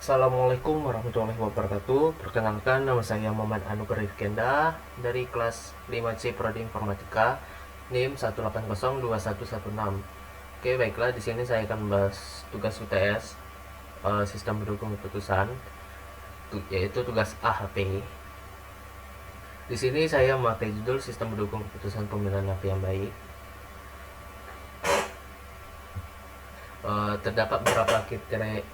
Assalamualaikum warahmatullahi wabarakatuh. Perkenalkan, nama saya Muhammad Anugerah Rifkenda dari kelas 5C Prodi Informatika NIM 1802116. Oke, baiklah, di sini saya akan membahas tugas UTS Sistem Pendukung Keputusan, yaitu tugas AHP. Di sini saya memakai judul Sistem Pendukung Keputusan Pemilihan HP yang Baik. Terdapat beberapa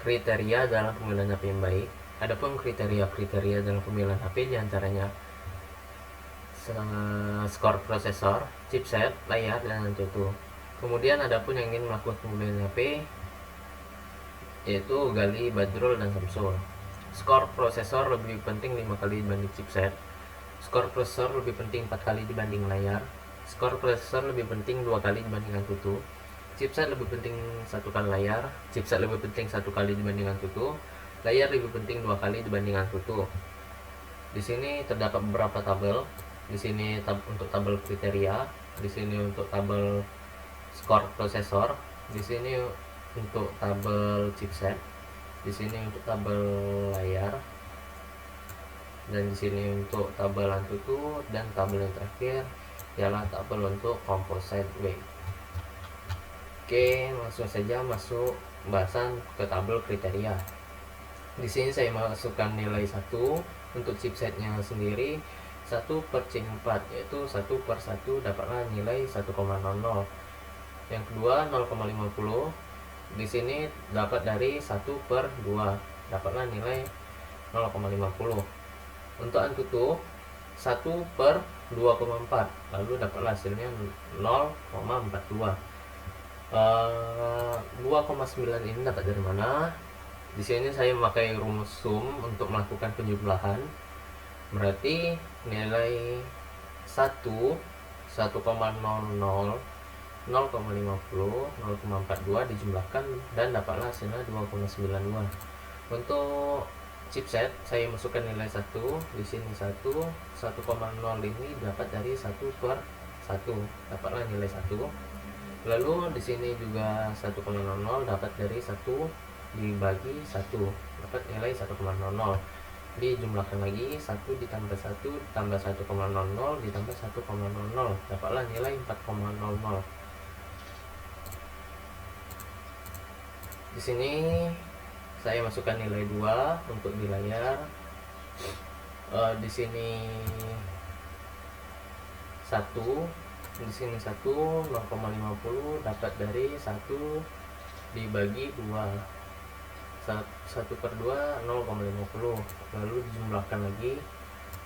kriteria dalam pemilihan HP yang baik. Adapun kriteria dalam pemilihan HP diantaranya skor prosesor, chipset, layar, dan antutu. Kemudian adapun yang ingin melakukan pemilihan HP yaitu Gali, Badrul, dan Samsul. Skor prosesor lebih penting 5 kali dibanding chipset. Skor prosesor lebih penting 4 kali dibanding layar. Skor prosesor lebih penting 2 kali dibanding antutu. Chipset lebih penting 1 kali layar, chipset lebih penting 1 kali dibanding antutu, layar lebih penting 2 kali dibanding antutu. Di sini terdapat beberapa tabel. Di sini untuk tabel kriteria, di sini untuk tabel skor prosesor, di sini untuk tabel chipset, di sini untuk tabel layar, dan di sini untuk tabel antutu, dan tabel yang terakhir ialah tabel untuk composite weight. Oke, langsung saja masuk pembahasan ke tabel kriteria. Di sini saya masukkan nilai 1 untuk chipsetnya sendiri 1/C4, yaitu 1/1 dapatlah nilai 1,00. Yang kedua 0,50. Di sini dapat dari 1/2, dapatlah nilai 0,50. Untuk antutu 1/2,4, lalu dapatlah hasilnya 0,42. 2,9 ini dapat dari mana? Di sini saya memakai rumus sum untuk melakukan penjumlahan. Berarti nilai 1, 1,00, 0,50, 0,42 dijumlahkan dan dapatlah hasilnya 2,92. Untuk chipset saya masukkan nilai 1. Di sini 1,0 ini dapat dari 1/1, dapatlah nilai 1. Lalu di sini juga 1,00 dapat dari 1 dibagi 1, dapat nilai 1,00. Dijumlahkan lagi 1 ditambah 1 ditambah 1,00 ditambah 1,00, dapatlah nilai 4,00. Di sini saya masukkan nilai 2 untuk di layar. Di sini 1, di sini 1, 0,50 dapat dari 1 dibagi 2, 1/2, 0,50. Lalu dijumlahkan lagi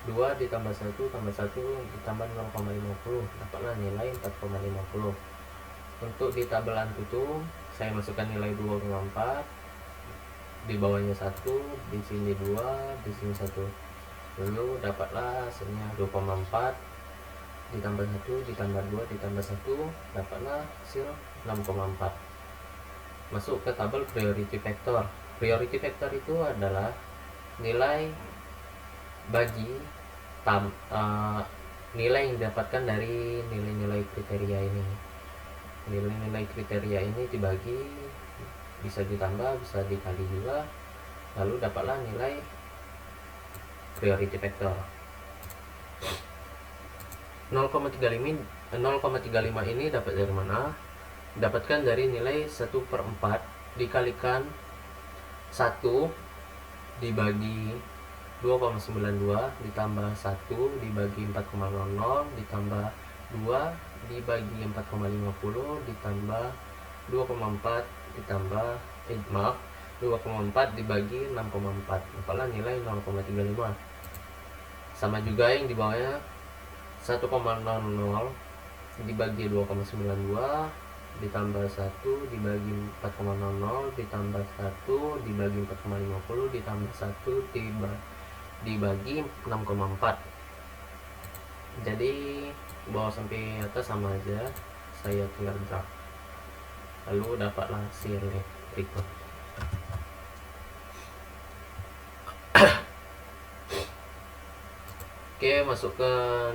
2 ditambah 1 tambah 1 ditambah 0,50, dapatlah nilai 4,50. Untuk di tabel antutu saya masukkan nilai 2,4, di bawahnya 1, di sini 2, di sini 1. Lalu dapatlah hasilnya 2,4 ditambah 1 ditambah 2 ditambah 1, dapatlah hasil 6,4. Masuk ke tabel priority factor. Priority factor itu adalah nilai bagi nilai yang didapatkan dari nilai-nilai kriteria ini. Nilai-nilai kriteria ini dibagi, bisa ditambah, bisa dikali juga, lalu dapatlah nilai priority factor. 0,35 ini dapat dari mana? Dapatkan dari nilai 1/4 dikalikan 1 dibagi 2,92 ditambah 1 dibagi 4,00 ditambah 2 dibagi 4,50 ditambah 2,4 ditambah 2,4 dibagi 6,4, dapatlah nilai 0,35. Sama juga yang di bawahnya 1,00 dibagi 2,92 ditambah 1 dibagi 4,00 ditambah 1 dibagi 4,50 ditambah 1 dibagi 6,4. Jadi bawah sampai atas sama aja, saya tinggal drag, lalu dapatlah hasil berikut. Oke, masuk ke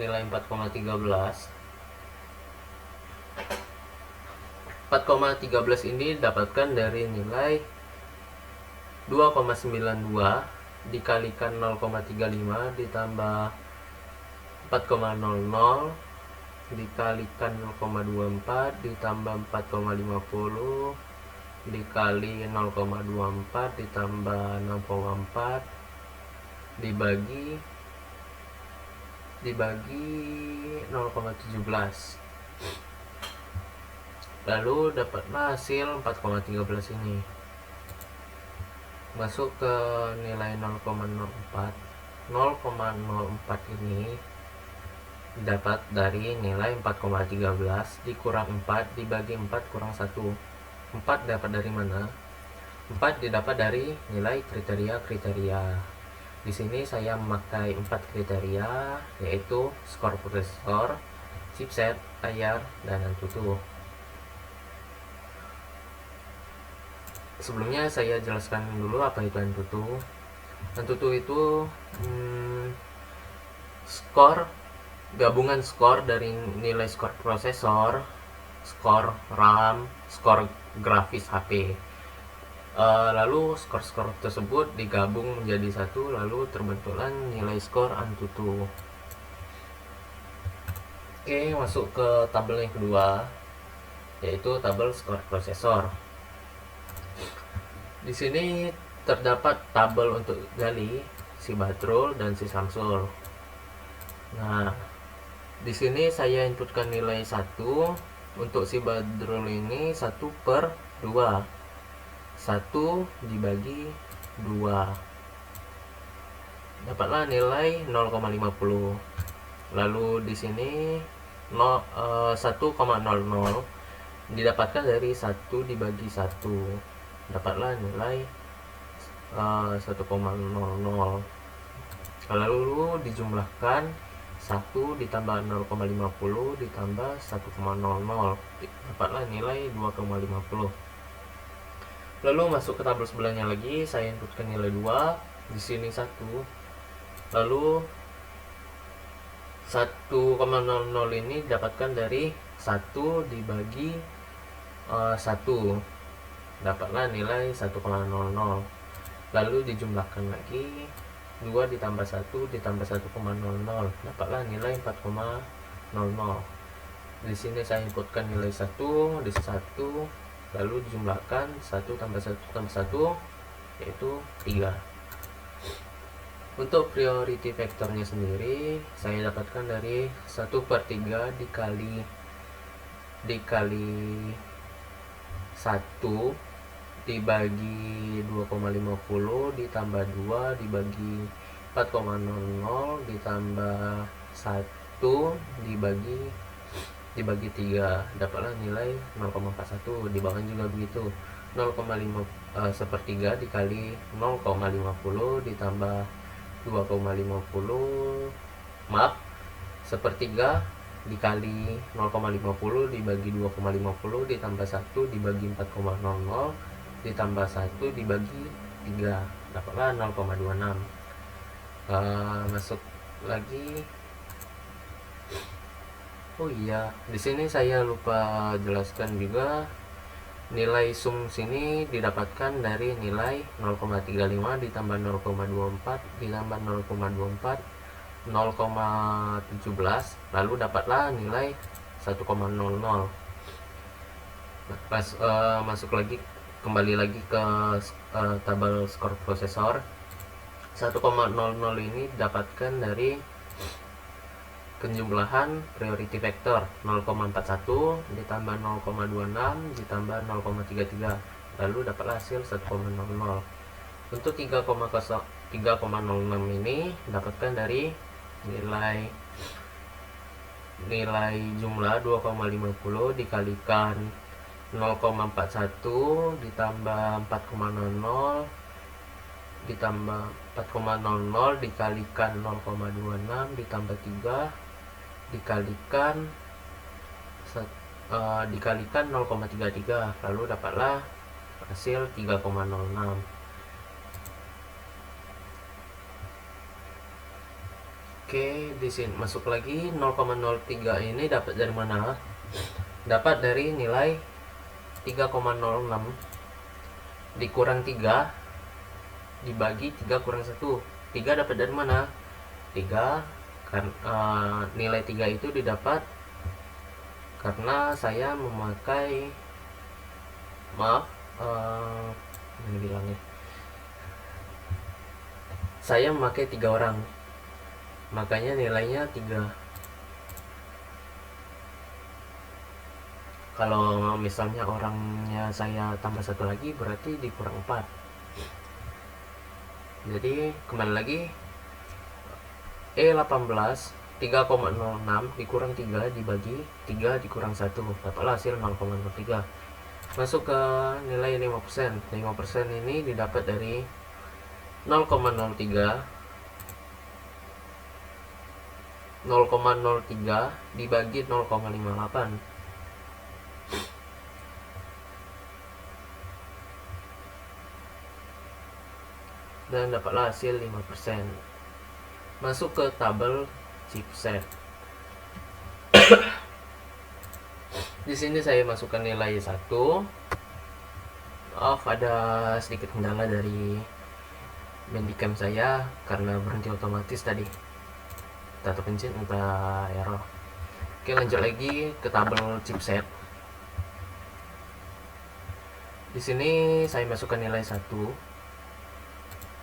nilai 4,13. 4,13 ini dapatkan dari nilai 2,92 dikalikan 0,35 ditambah 4,00 dikalikan 0,24 ditambah 4,50 dikali 0,24 ditambah 6,4 dibagi 0,17, lalu dapatlah hasil 4,13 ini. Masuk ke nilai 0,04 ini dapat dari nilai 4,13 dikurang 4 dibagi 4 kurang 1. 4 dapat dari mana? 4 didapat dari nilai kriteria. Di sini saya memakai 4 kriteria, yaitu skor prosesor, chipset, layar, dan AnTuTu. Sebelumnya saya jelaskan dulu apa itu AnTuTu. AnTuTu itu gabungan skor dari nilai skor prosesor, skor RAM, skor grafis HP. Lalu skor-skor tersebut digabung menjadi satu, lalu terbentuklah nilai skor AnTuTu. Oke, masuk ke tabel yang kedua, yaitu tabel skor prosesor. Di sini terdapat tabel untuk Gali, si Badrul, dan si Samsul. Nah, di sini saya inputkan nilai 1. Untuk si Badrul ini 1/2. 1 dibagi 2. Dapatlah nilai 0,50. Lalu di sini 1,00 didapatkan dari 1 dibagi 1. Dapatlah nilai 1,00. Lalu dijumlahkan 1 ditambah 0,50 ditambah 1,00, dapatlah nilai 2,50. Lalu masuk ke tabel sebelahnya lagi, saya inputkan nilai 2, di sini 1. Lalu 1,00 ini didapatkan dari 1 dibagi 1, dapatlah nilai 1,00. Lalu dijumlahkan lagi 2 ditambah 1 ditambah 1,00, dapatlah nilai 4,00. Di sini saya inputkan nilai 1, di 1, lalu dijumlahkan 1 tambah 1 tambah 1, yaitu 3. Untuk priority vektornya sendiri saya dapatkan dari 1/3 dikali 1 dibagi 2,50 ditambah 2 dibagi 4,00 ditambah 1 dibagi 3, dapatlah nilai 0,41. Di bawah juga begitu, 1/3 dikali 0,50 ditambah 2,50, maaf, 1/3 dikali 0,50 dibagi 2,50 ditambah 1 dibagi 4,00 ditambah 1 dibagi 3, dapatlah 0,26. Masuk lagi. Oh iya, di sini saya lupa jelaskan juga, nilai sum sini didapatkan dari nilai 0,35 ditambah 0,24 ditambah 0,24 0,17, lalu dapatlah nilai 1,00. Masuk lagi, kembali lagi ke tabel skor prosesor. 1,00 ini didapatkan dari penjumlahan priority vector 0,41 ditambah 0,26 ditambah 0,33, lalu dapatlah hasil 1,00. Untuk 3,06 ini dapatkan dari nilai jumlah 2,50 dikalikan 0,41 ditambah 4,00 ditambah 4,00 dikalikan 0,26 ditambah 3 dikalikan 0,33, lalu dapatlah hasil 3,06. Oke, di sini masuk lagi 0,03 ini dapat dari mana? Dapat dari nilai 3,06 dikurang 3 dibagi 3 kurang 1. 3 dapat dari mana? 3 kan, nilai 3 itu didapat karena saya memakai, maaf, ini bilangnya, saya memakai 3 orang, makanya nilainya 3. Kalau misalnya orangnya saya tambah 1 lagi, berarti dikurang 4. Jadi kembali lagi, E18 3,06 dikurang 3 dibagi 3 dikurang 1, dapatlah hasil 0,03. Masuk ke nilai 5%. 5% ini didapat dari 0,03 dibagi 0,58, dan dapatlah hasil 5%. Masuk ke tabel chipset. Di sini saya masukkan nilai 1. Ada sedikit kendala dari Bandicam saya karena berhenti otomatis tadi. Data pencet entah error. Oke, lanjut lagi ke tabel chipset. Di sini saya masukkan nilai 1.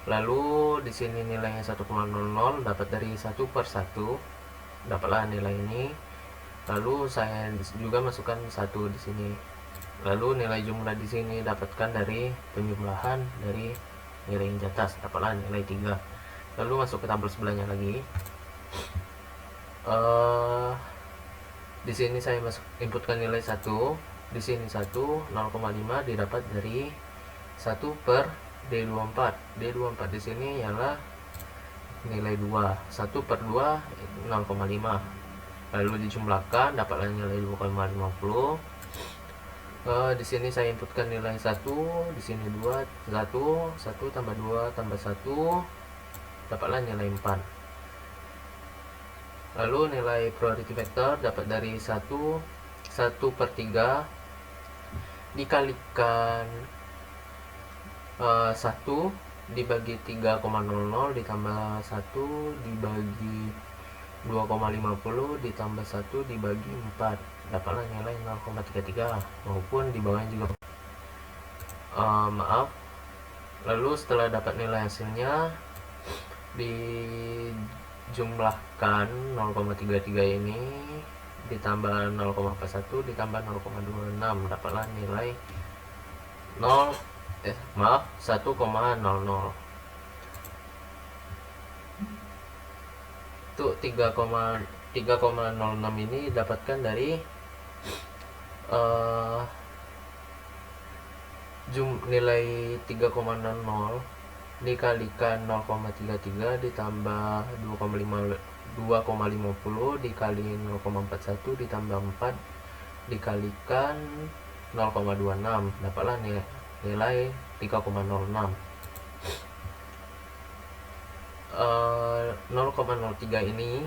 Lalu di sini nilainya 1,00 dapat dari 1/1. Dapatlah nilai ini. Lalu saya juga masukkan 1 di sini. Lalu nilai jumlah di sini dapatkan dari penjumlahan dari nilai yang di atas, dapatlah nilai 3. Lalu masuk ke tabel sebelahnya lagi. Di sini saya inputkan nilai 1. Di sini 1, 0,5 didapat dari 1/D24. D24 di sini ialah nilai 2. 1/2 0,5. Lalu dijumlahkan dapatlah nilai 2,50. Di sini saya inputkan nilai 1, di sini 2, 1 tambah 2 tambah 1, dapatlah nilai 4. Lalu nilai priority vector dapat dari 1/3 dikalikan 1 dibagi 3,00 ditambah 1 dibagi 2,50 ditambah 1 dibagi 4, dapatlah nilai 0,33, maupun di bawahnya juga maaf. Lalu setelah dapat nilai hasilnya dijumlahkan 0,33 ini ditambah 0,41 ditambah 0,26, dapatlah nilai 1,00. Itu 3,06 ini dapatkan dari nilai 3,00 dikalikan 0,33 ditambah 2,50 dikali 0,41 ditambah 4 dikalikan 0,26, dapatlah nilai 3,06. 0,03 ini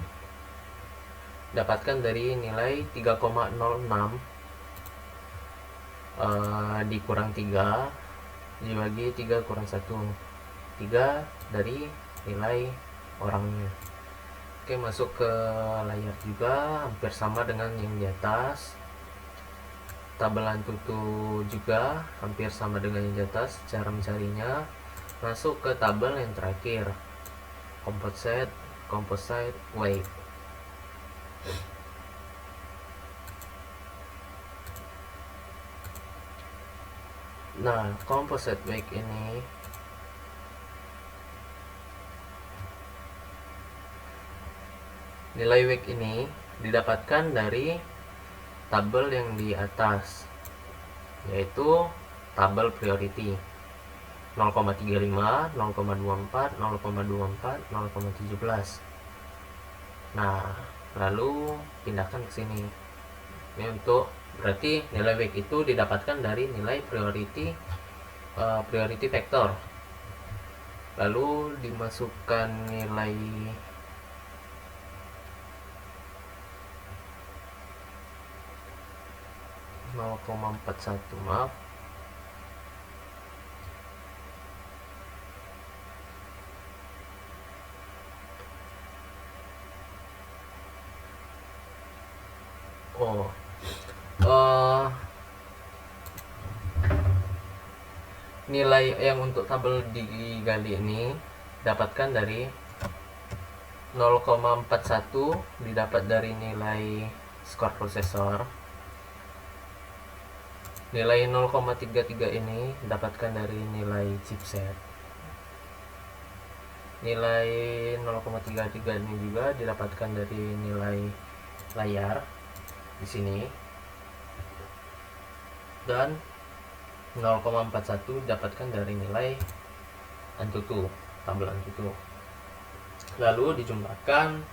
dapatkan dari nilai 3,06 dikurang 3 dibagi 3 kurang 1, 3 dari nilai orangnya. Oke, masuk ke layar juga, hampir sama dengan yang di atas. Tabel Antutu juga hampir sama dengan yang di atas. Cara mencarinya, masuk ke tabel yang terakhir, composite weight. Nah, composite weight ini nilai weight ini didapatkan dari tabel yang di atas, yaitu tabel priority 0,35, 0,24, 0,24, 0,17. Nah, lalu pindahkan ke sini. Ini untuk berarti nilai weight itu didapatkan dari nilai priority vector. Lalu dimasukkan nilai 0,41, maaf. Nilai yang untuk tabel digali ini dapatkan dari 0,41 didapat dari nilai skor prosesor. Nilai 0,33 ini dapatkan dari nilai chipset. Nilai 0,33 ini juga didapatkan dari nilai layar di sini. Dan 0,41 didapatkan dari nilai ANTUTU, tabel ANTUTU. Lalu dijumlahkan,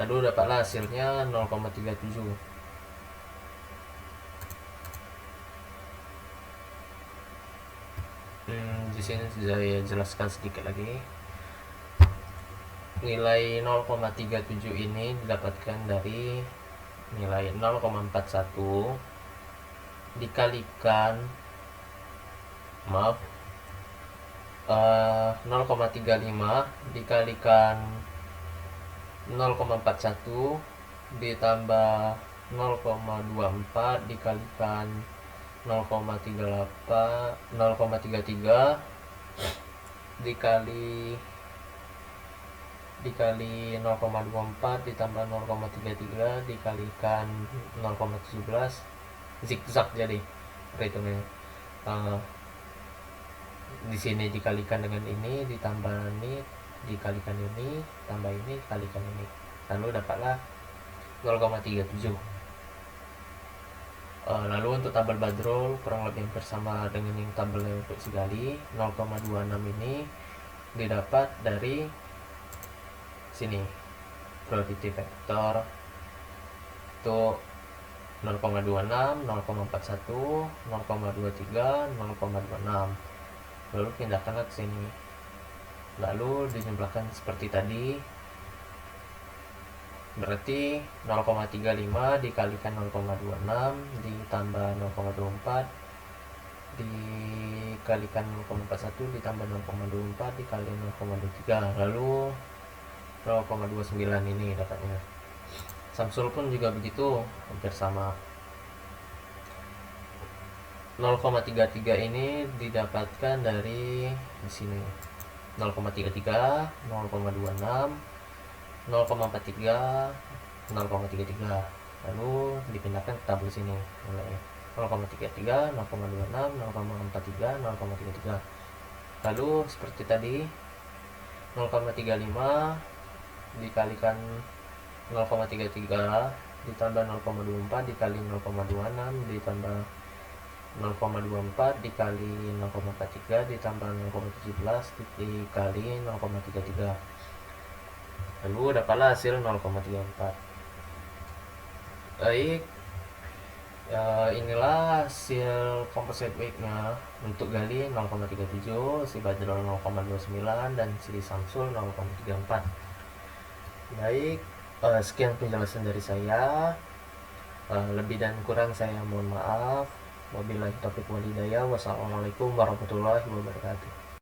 lalu dapatlah hasilnya 0,37. Di sini saya jelaskan sedikit lagi. Nilai 0,37 ini didapatkan dari nilai 0,41 dikalikan 0,35 dikalikan 0,41 ditambah 0,24 dikalikan 0,33 dikali 0,24 ditambah 0,33 dikalikan 0,17, zigzag jadi perhitungannya. Di sini dikalikan dengan ini ditambah ini dikalikan ini tambah ini kalikan ini, lalu dapatlah 0,37. Lalu untuk tabel Badrol kurang lebih hampir sama dengan yang tabelnya untuk Sigali. 0,26 ini didapat dari sini, probability vector itu 0,26, 0,41, 0,23, 0,26. Lalu pindahkanlah ke sini, lalu dijumlahkan seperti tadi. Berarti 0,35 dikalikan 0,26 ditambah 0,24 dikalikan 0,41 ditambah 0,24 dikali 0,23, lalu 0,29 ini dapatnya. Samsul pun juga begitu, hampir sama. 0,33 ini didapatkan dari di sini 0,33, 0,26, 0,43, 0,33, lalu dipindahkan ke tabel sini nilainya 0,33, 0,26, 0,43, 0,33. Lalu seperti tadi 0,35 dikalikan 0,33 ditambah 0,24 dikali 0,26 ditambah 0,24 dikali 0,43 ditambah 0,17 dikali 0,33, lalu dapatlah hasil 0,34. Baik, inilah hasil composite weight-nya untuk Gali 0,37, si Badrol 0,29 dan si Samsul 0,34. Baik, sekian penjelasan dari saya. Lebih dan kurang saya mohon maaf. Wabillahi taufiq wal hidayah. Wassalamualaikum warahmatullahi wabarakatuh.